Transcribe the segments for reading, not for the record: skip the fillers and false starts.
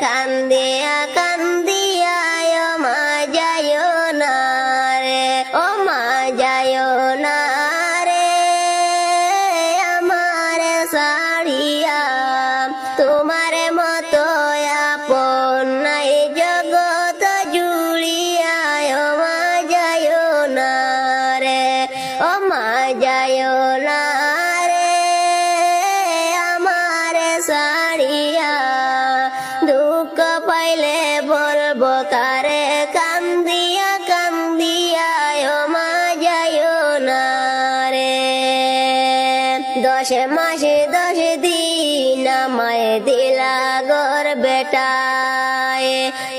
কান্দিয়া কান্দিয়া ও মা যায়ো না রে, ও মা যায়ো না রে আমার সাড়িয়া, তোমার মতো আপন নাই জগৎ জুড়িয়া, ও মা যায়ো না রে, ও মা যায়ো না রে আমার সাড়িয়া, দুঃখ পাইলে বলবো কারে কান্দিয়া কান্দিয়া, ও মা যায়ো না রে। 10 মাসে 10 দিন আমায় দিলা গর বেটায়,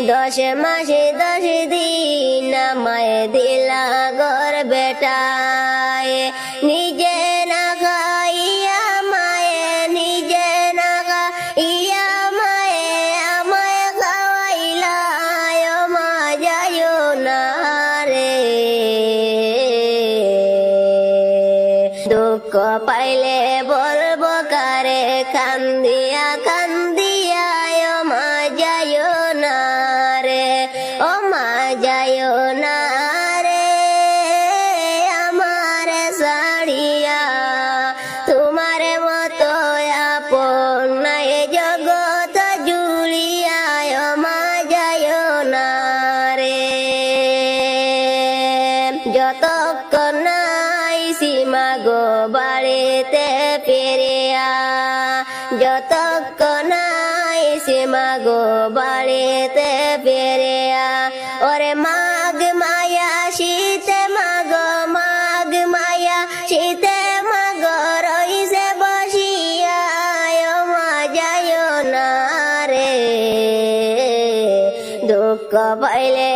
10 মাসে 10 দিন আমায় দিলা গর বেটায়, নিজে না খাইয়া মায়ে, নিজে না খাইয়া মায়ে আমায় খাওয়াইলা, ও মা যায়ো না রে। দুঃখ পাইলে বলবো কারে কান্দিয়া কান্দিয়া, ও মা যায়ো না রে, ও মা যায়ো না রে আমার সাড়িয়া, তোমার মতো আপন নাই জগৎ জুড়িয়া, ও মা যায়ো না রে। যতক্ষণ নাই সীমা গো বাড়িতে ফিরিয়া, যতক্ষণ নাই সীমা গো বাড়িতে ফিরিয়া, ওরে মাঘ মায়া শীতে মাগ, মাঘ মায়া শীতে মাগ রইছে বসিয়া, ও মা যায়ো না রে। দুঃখ পাইলে